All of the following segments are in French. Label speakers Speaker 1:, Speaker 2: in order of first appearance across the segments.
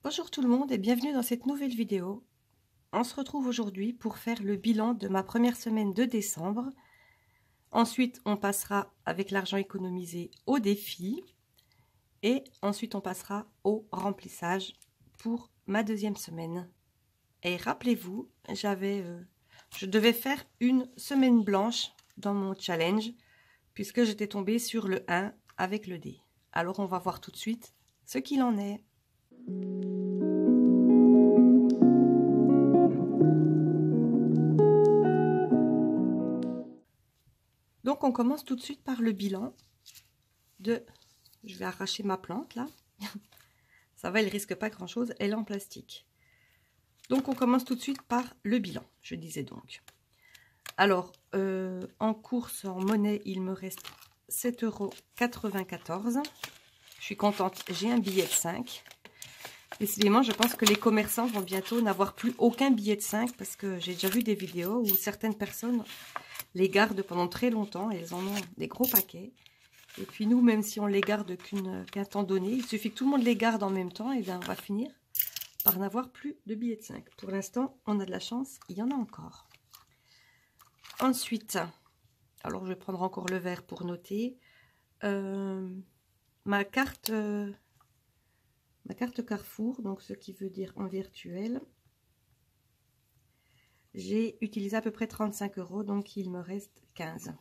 Speaker 1: Bonjour tout le monde et bienvenue dans cette nouvelle vidéo. On se retrouve aujourd'hui pour faire le bilan de ma première semaine de décembre. Ensuite, on passera avec l'argent économisé au défi. Et ensuite, on passera au remplissage pour ma deuxième semaine. Et rappelez-vous, je devais faire une semaine blanche dans mon challenge puisque j'étais tombée sur le 1 avec le dé. Alors, on va voir tout de suite ce qu'il en est. Donc, on commence tout de suite par le bilan de... Je vais arracher ma plante, là. Ça va, elle risque pas grand-chose. Elle est en plastique. Donc, on commence tout de suite par le bilan, je disais donc. Alors, en course, en monnaie, il me reste 7,94 €. Je suis contente, j'ai un billet de 5. Décidément, je pense que les commerçants vont bientôt n'avoir plus aucun billet de 5 parce que j'ai déjà vu des vidéos où certaines personnes les gardent pendant très longtemps et elles en ont des gros paquets. Et puis nous, même si on les garde qu'un temps donné, il suffit que tout le monde les garde en même temps et bien on va finir par n'avoir plus de billets de 5. Pour l'instant, on a de la chance, il y en a encore. Ensuite, alors je vais prendre encore le vert pour noter. Ma carte Carrefour, donc ce qui veut dire en virtuel, j'ai utilisé à peu près 35 €, donc il me reste 15.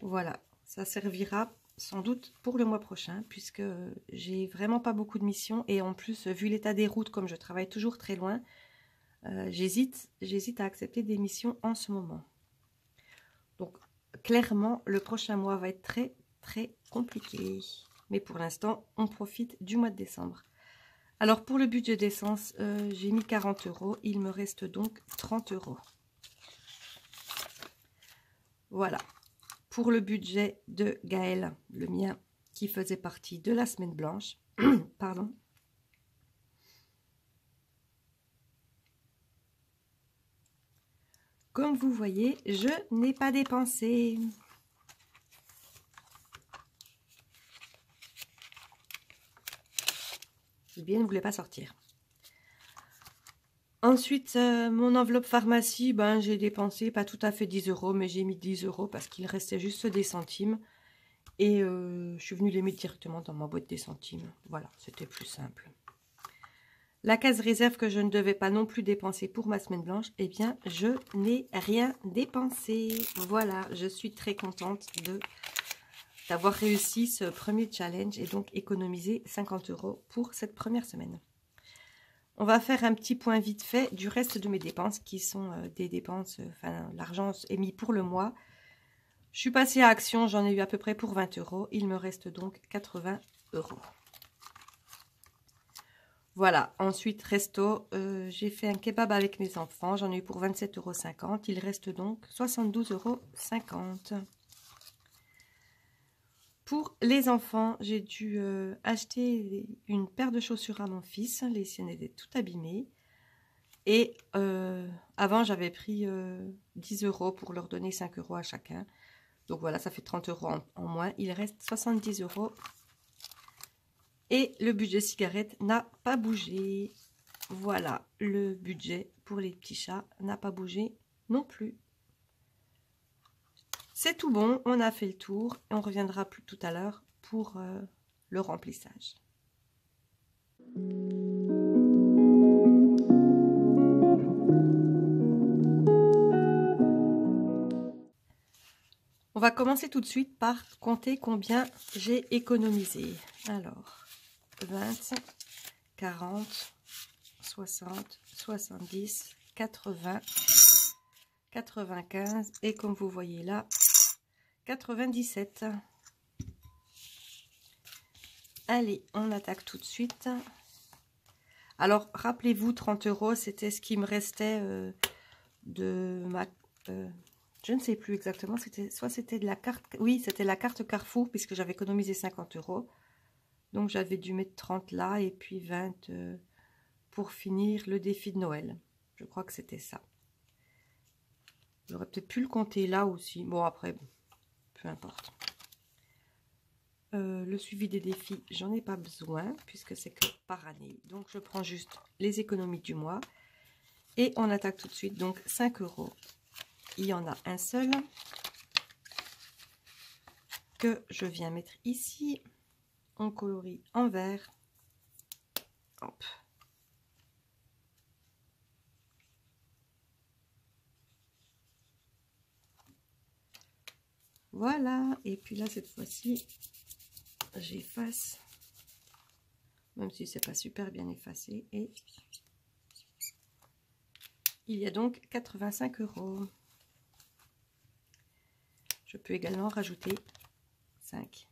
Speaker 1: Voilà, ça servira sans doute pour le mois prochain, puisque j'ai vraiment pas beaucoup de missions, et en plus, vu l'état des routes, comme je travaille toujours très loin, j'hésite à accepter des missions en ce moment. Donc, clairement, le prochain mois va être très, très compliqué. Mais pour l'instant, on profite du mois de décembre. Alors, pour le budget d'essence, j'ai mis 40 €. Il me reste donc 30 €. Voilà. Pour le budget de Gaël, le mien, qui faisait partie de la semaine blanche. Pardon. Comme vous voyez, je n'ai pas dépensé. Le billet ne voulait pas sortir. Ensuite, mon enveloppe pharmacie, ben, j'ai dépensé pas tout à fait 10 €, mais j'ai mis 10 € parce qu'il restait juste des centimes. Et je suis venue les mettre directement dans ma boîte des centimes. Voilà, c'était plus simple. La case réserve que je ne devais pas non plus dépenser pour ma semaine blanche, eh bien, je n'ai rien dépensé. Voilà, je suis très contente d'avoir réussi ce premier challenge et donc économiser 50 € pour cette première semaine. On va faire un petit point vite fait du reste de mes dépenses qui sont des dépenses, enfin l'argent est mis pour le mois. Je suis passée à Action, j'en ai eu à peu près pour 20 €. Il me reste donc 80 €. Voilà, ensuite resto, j'ai fait un kebab avec mes enfants, j'en ai eu pour 27,50 €. Il reste donc 72,50 €. Pour les enfants, j'ai dû acheter une paire de chaussures à mon fils. Les siennes étaient toutes abîmées. Et avant, j'avais pris 10 € pour leur donner 5 € à chacun. Donc voilà, ça fait 30 € en moins. Il reste 70 €. Et le budget cigarette n'a pas bougé. Voilà, le budget pour les petits chats n'a pas bougé non plus. C'est tout bon, on a fait le tour et on reviendra plus tout à l'heure pour le remplissage. On va commencer tout de suite par compter combien j'ai économisé. Alors, 20, 40, 60, 70, 80, 95 et comme vous voyez là, 97. Allez, on attaque tout de suite. Alors, rappelez-vous, 30 €, c'était ce qui me restait de ma... je ne sais plus exactement, c'était de la carte... Oui, c'était la carte Carrefour, puisque j'avais économisé 50 €. Donc, j'avais dû mettre 30 là, et puis 20 pour finir le défi de Noël. Je crois que c'était ça. J'aurais peut-être pu le compter là aussi. Bon, après, peu importe. Le suivi des défis, j'en ai pas besoin puisque c'est que par année. Donc je prends juste les économies du mois et on attaque tout de suite. Donc 5 €. Il y en a un seul que je viens mettre ici. On colorie en vert. Hop. Voilà. Et puis là, cette fois-ci, j'efface. Même si c'est pas super bien effacé. Et il y a donc 85 €. Je peux également rajouter 5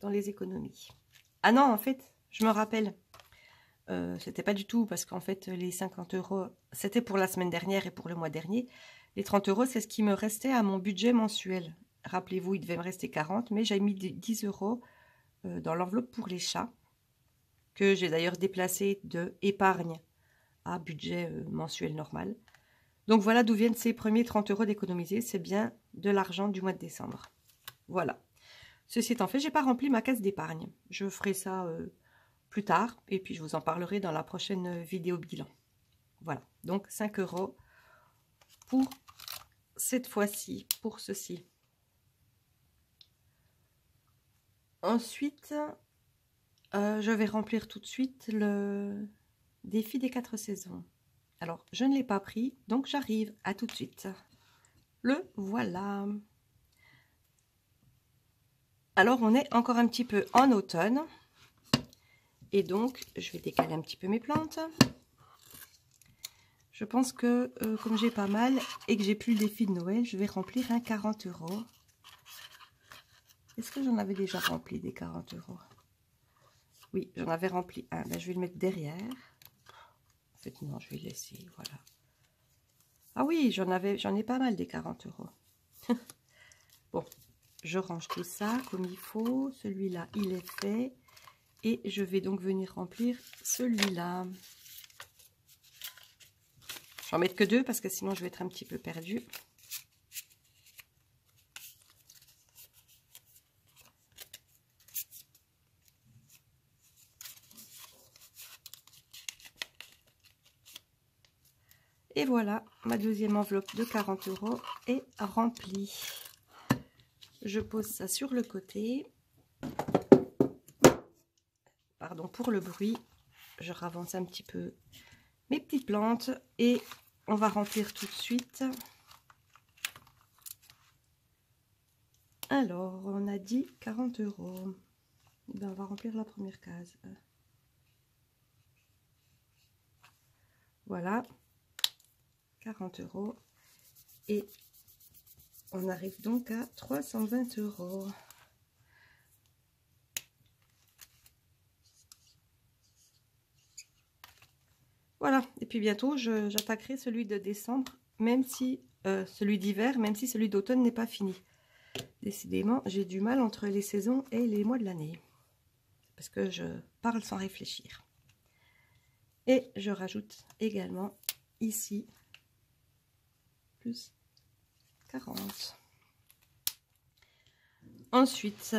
Speaker 1: dans les économies. Ah non, en fait, je me rappelle. C'était pas du tout parce qu'en fait, les 50 €, c'était pour la semaine dernière et pour le mois dernier. Les 30 €, c'est ce qui me restait à mon budget mensuel. Rappelez-vous, il devait me rester 40, mais j'ai mis 10 € dans l'enveloppe pour les chats, que j'ai d'ailleurs déplacé de épargne à budget mensuel normal. Donc voilà d'où viennent ces premiers 30 € d'économiser. C'est bien de l'argent du mois de décembre. Voilà. Ceci étant fait, j'ai pas rempli ma case d'épargne. Je ferai ça plus tard et puis je vous en parlerai dans la prochaine vidéo bilan. Voilà, donc 5 € pour cette fois-ci, pour ceci. Ensuite, je vais remplir tout de suite le défi des 4 saisons. Alors, je ne l'ai pas pris, donc j'arrive. À tout de suite. Le voilà. Alors, on est encore un petit peu en automne. Et donc, je vais décaler un petit peu mes plantes. Je pense que, comme j'ai pas mal et que j'ai plus le défi de Noël, je vais remplir un 40 €. Est-ce que j'en avais déjà rempli des 40 €? Oui, j'en avais rempli un. Ben, je vais le mettre derrière. En fait, non, je vais le laisser. Voilà. Ah oui, j'en ai pas mal des 40 €. Bon, je range tout ça comme il faut. Celui-là, il est fait. Et je vais donc venir remplir celui-là. J'en mets que 2 parce que sinon je vais être un petit peu perdue. Et voilà, ma deuxième enveloppe de 40 € est remplie. Je pose ça sur le côté. Pardon pour le bruit. Je ravance un petit peu mes petites plantes et on va remplir tout de suite. Alors, on a dit 40 €. Ben, on va remplir la première case. Voilà, 40 €. Et on arrive donc à 320 €. Voilà, et puis bientôt, j'attaquerai celui de décembre, même si celui d'hiver, même si celui d'automne n'est pas fini. Décidément, j'ai du mal entre les saisons et les mois de l'année. Parce que je parle sans réfléchir. Et je rajoute également ici, plus 40. Ensuite,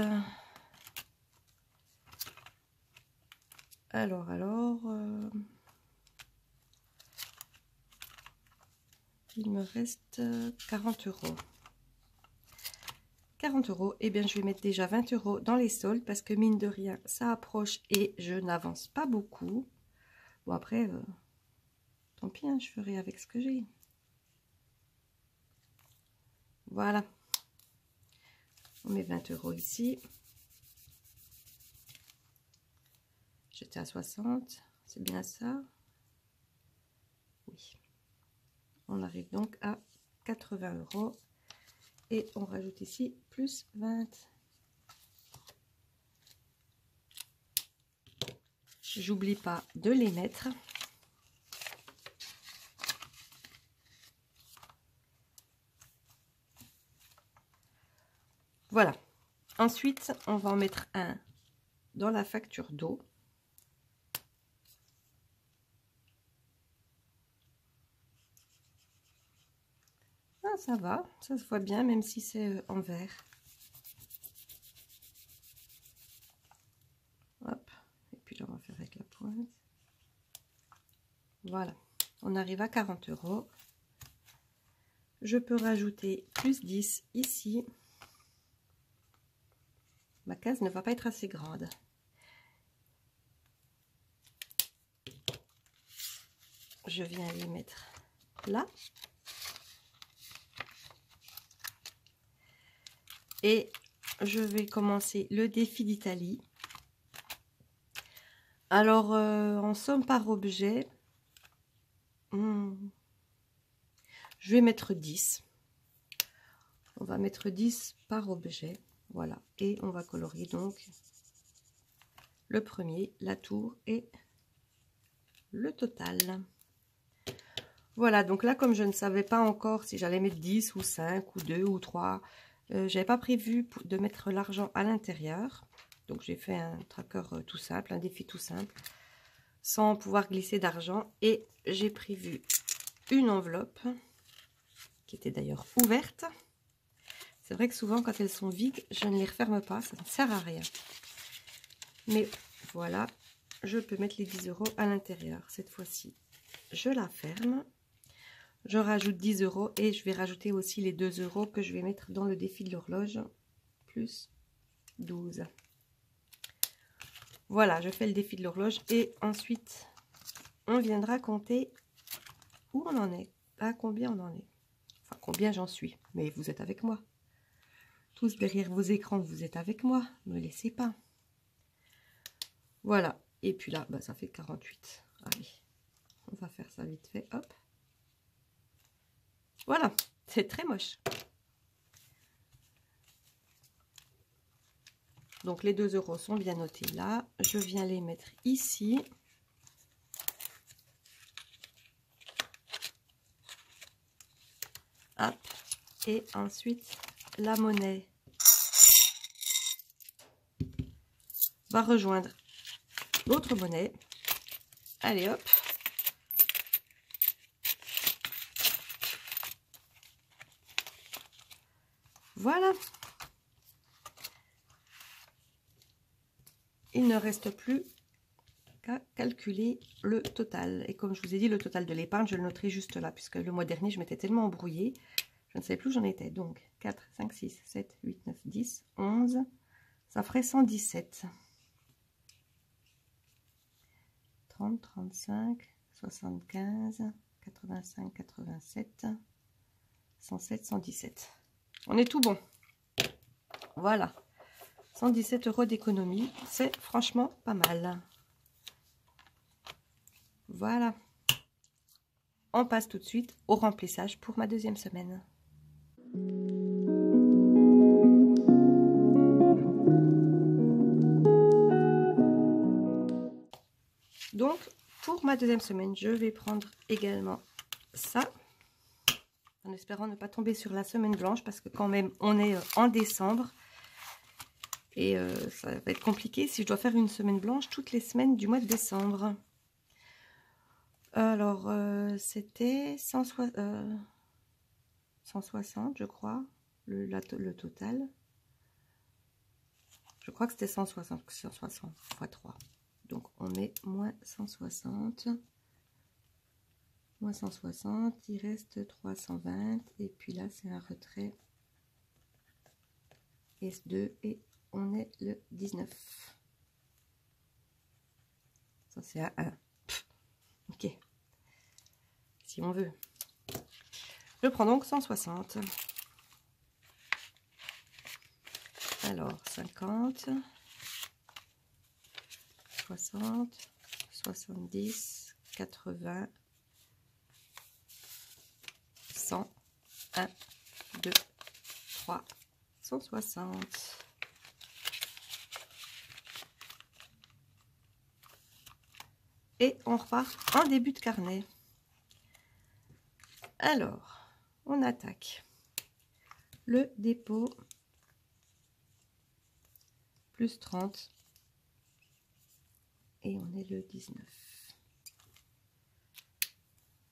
Speaker 1: il me reste 40 €. 40 €, et bien je vais mettre déjà 20 € dans les soldes parce que mine de rien, ça approche et je n'avance pas beaucoup. Bon après, tant pis, hein, je ferai avec ce que j'ai. Voilà. On met 20 € ici. J'étais à 60, c'est bien ça? Oui. On arrive donc à 80 € et on rajoute ici plus 20. J'oublie pas de les mettre. Voilà. Ensuite, on va en mettre un dans la facture d'eau. Ah, ça va, ça se voit bien, même si c'est en vert. Voilà, on arrive à 40 €. Je peux rajouter plus 10 ici. Ma case ne va pas être assez grande. Je viens les mettre là. Et je vais commencer le défi d'Italie. Alors, en somme par objet, je vais mettre 10. On va mettre 10 par objet. Voilà. Et on va colorier donc le premier, la tour et le total. Voilà, donc là, comme je ne savais pas encore si j'allais mettre 10 ou 5 ou 2 ou 3, j'avais pas prévu de mettre l'argent à l'intérieur. Donc j'ai fait un tracker tout simple, un défi tout simple, sans pouvoir glisser d'argent. Et j'ai prévu une enveloppe, qui était d'ailleurs ouverte. C'est vrai que souvent, quand elles sont vides, je ne les referme pas, ça ne sert à rien. Mais voilà, je peux mettre les 10 € à l'intérieur. Cette fois-ci, je la ferme. Je rajoute 10 € et je vais rajouter aussi les 2 € que je vais mettre dans le défi de l'horloge, plus 12. Voilà, je fais le défi de l'horloge et ensuite, on viendra compter où on en est, à combien on en est. Enfin, combien j'en suis, mais vous êtes avec moi. Tous derrière vos écrans, vous êtes avec moi, ne me laissez pas. Voilà, et puis là, bah, ça fait 48. Allez, on va faire ça vite fait, hop. Voilà, c'est très moche. Donc les 2 € sont bien notés là. Je viens les mettre ici. Hop. Et ensuite, la monnaie va rejoindre l'autre monnaie. Allez hop. Voilà. Il ne reste plus qu'à calculer le total. Et comme je vous ai dit, le total de l'épargne, je le noterai juste là, puisque le mois dernier, je m'étais tellement embrouillée. Je ne savais plus où j'en étais. Donc, 4, 5, 6, 7, 8, 9, 10, 11. Ça ferait 117. 30, 35, 75, 85, 87, 107, 117. On est tout bon. Voilà. 117 € d'économie. C'est franchement pas mal. Voilà. On passe tout de suite au remplissage pour ma deuxième semaine. Donc, pour ma deuxième semaine, je vais prendre également ça, en espérant ne pas tomber sur la semaine blanche, parce que quand même, on est en décembre, et ça va être compliqué si je dois faire une semaine blanche toutes les semaines du mois de décembre. Alors, c'était 160, je crois, le total. Je crois que c'était 160 x 3. Donc, on met moins 160. Moins 160, il reste 320. Et puis là, c'est un retrait S2 et on est le 19. Ça, c'est à 1. Ok. Si on veut. Je prends donc 160. Alors, 50, 60, 70, 80, 100, 1, 2, 3, 160. Et on repart en début de carnet. Alors, on attaque le dépôt, plus 30, et on est le 19.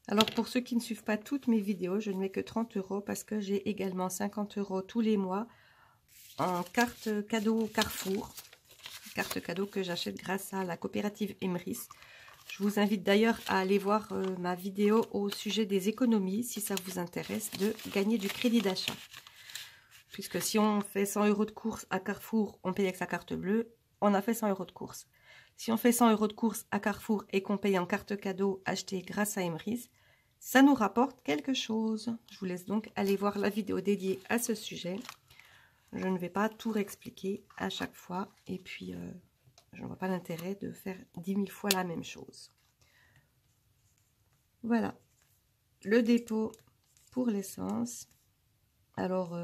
Speaker 1: Alors, pour ceux qui ne suivent pas toutes mes vidéos, je ne mets que 30 € parce que j'ai également 50 € tous les mois en carte cadeau Carrefour. Carte cadeau que j'achète grâce à la coopérative Emrys. Je vous invite d'ailleurs à aller voir ma vidéo au sujet des économies si ça vous intéresse de gagner du crédit d'achat. Puisque si on fait 100 € de course à Carrefour, on paye avec sa carte bleue, on a fait 100 € de course. Si on fait 100 € de course à Carrefour et qu'on paye en carte cadeau achetée grâce à Emery's, ça nous rapporte quelque chose. Je vous laisse donc aller voir la vidéo dédiée à ce sujet. Je ne vais pas tout réexpliquer à chaque fois. Et puis, je ne vois pas l'intérêt de faire 10 000 fois la même chose. Voilà. Le dépôt pour l'essence. Alors,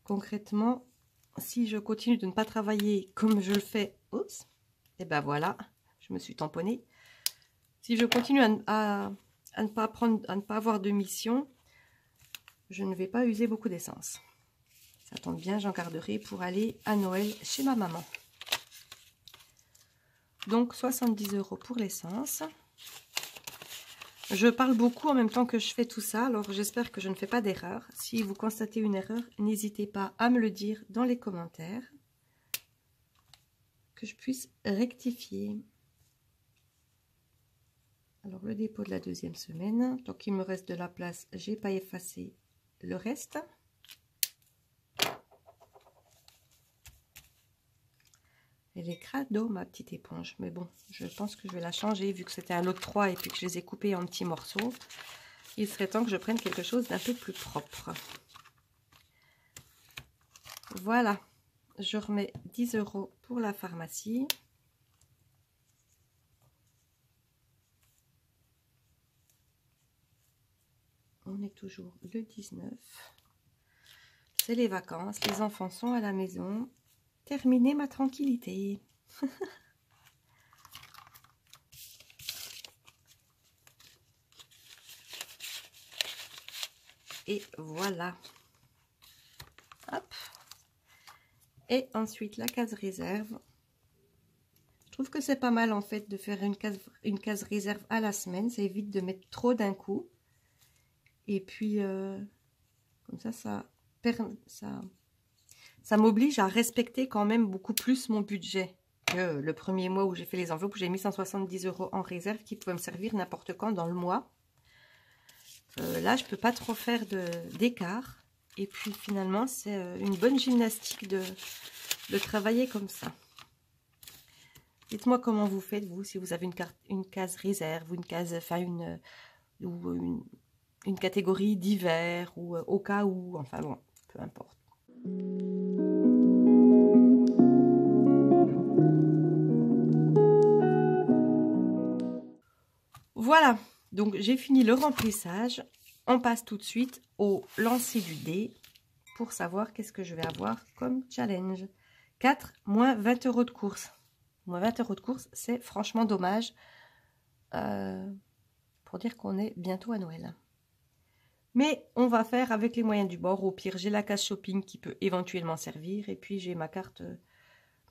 Speaker 1: concrètement, si je continue de ne pas travailler comme je le fais, oups, et ben voilà, je me suis tamponnée. Si je continue à ne pas avoir de mission, je ne vais pas user beaucoup d'essence. Ça tombe bien, j'en garderai pour aller à Noël chez ma maman. Donc 70 € pour l'essence. Je parle beaucoup en même temps que je fais tout ça, alors j'espère que je ne fais pas d'erreur. Si vous constatez une erreur, n'hésitez pas à me le dire dans les commentaires, que je puisse rectifier. Alors le dépôt de la deuxième semaine, tant qu'il me reste de la place, j'ai pas effacé le reste. Elle est crado ma petite éponge, mais bon, je pense que je vais la changer vu que c'était un lot de 3 et puis que je les ai coupés en petits morceaux. Il serait temps que je prenne quelque chose d'un peu plus propre. Voilà, je remets 10 € pour la pharmacie. On est toujours le 19. C'est les vacances, les enfants sont à la maison. Terminer ma tranquillité. Et voilà. Hop. Et ensuite la case réserve. Je trouve que c'est pas mal en fait de faire une case réserve à la semaine. Ça évite de mettre trop d'un coup. Et puis comme ça m'oblige à respecter quand même beaucoup plus mon budget que le premier mois où j'ai fait les enveloppes, où j'ai mis 170 € en réserve qui pouvaient me servir n'importe quand dans le mois. Là, je peux pas trop faire d'écart. Et puis finalement, c'est une bonne gymnastique de travailler comme ça. Dites-moi comment vous faites, vous, si vous avez une case réserve ou une case, enfin une catégorie d'hiver ou au cas où, enfin bon, peu importe. Voilà, donc j'ai fini le remplissage. On passe tout de suite au lancer du dé pour savoir qu'est-ce que je vais avoir comme challenge. 4 moins 20 € de course. Moins 20 € de course, c'est franchement dommage pour dire qu'on est bientôt à Noël. Mais on va faire avec les moyens du bord. Au pire, j'ai la case shopping qui peut éventuellement servir. Et puis, j'ai ma carte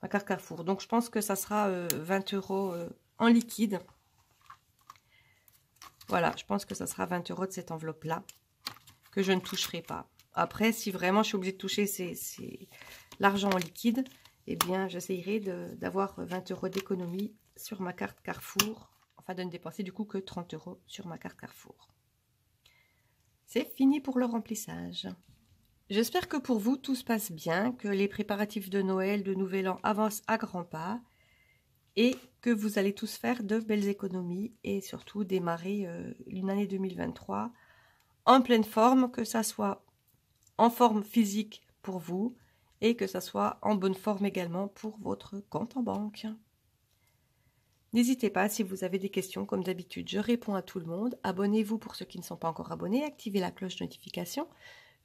Speaker 1: Carrefour. Donc, je pense que ça sera 20 € en liquide. Voilà, je pense que ça sera 20 € de cette enveloppe-là que je ne toucherai pas. Après, si vraiment je suis obligée de toucher l'argent en liquide, eh bien, j'essayerai d'avoir 20 € d'économie sur ma carte Carrefour. Enfin, de ne dépenser du coup que 30 € sur ma carte Carrefour. C'est fini pour le remplissage. J'espère que pour vous, tout se passe bien, que les préparatifs de Noël, de Nouvel An avancent à grands pas et que vous allez tous faire de belles économies et surtout démarrer une année 2023 en pleine forme, que ça soit en forme physique pour vous et que ça soit en bonne forme également pour votre compte en banque. N'hésitez pas, si vous avez des questions, comme d'habitude, je réponds à tout le monde. Abonnez-vous pour ceux qui ne sont pas encore abonnés, activez la cloche de notification.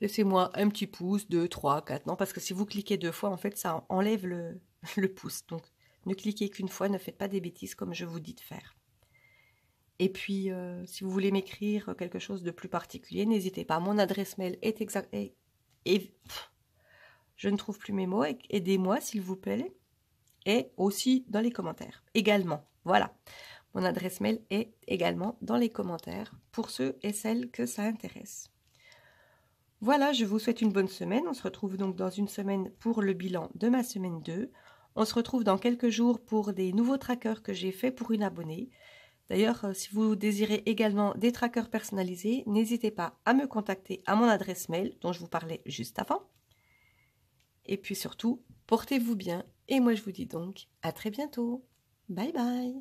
Speaker 1: Laissez-moi un petit pouce, 2, 3, 4, non, parce que si vous cliquez 2 fois, en fait, ça enlève le pouce. Donc, ne cliquez qu'une fois, ne faites pas des bêtises comme je vous dis de faire. Et puis, si vous voulez m'écrire quelque chose de plus particulier, n'hésitez pas. Mon adresse mail est exacte. Je ne trouve plus mes mots. Aidez-moi, s'il vous plaît. Et aussi dans les commentaires, également. Voilà, mon adresse mail est également dans les commentaires pour ceux et celles que ça intéresse. Voilà, je vous souhaite une bonne semaine. On se retrouve donc dans une semaine pour le bilan de ma semaine 2. On se retrouve dans quelques jours pour des nouveaux trackers que j'ai fait pour une abonnée. D'ailleurs, si vous désirez également des trackers personnalisés, n'hésitez pas à me contacter à mon adresse mail dont je vous parlais juste avant. Et puis surtout, portez-vous bien et moi je vous dis donc à très bientôt. Bye bye.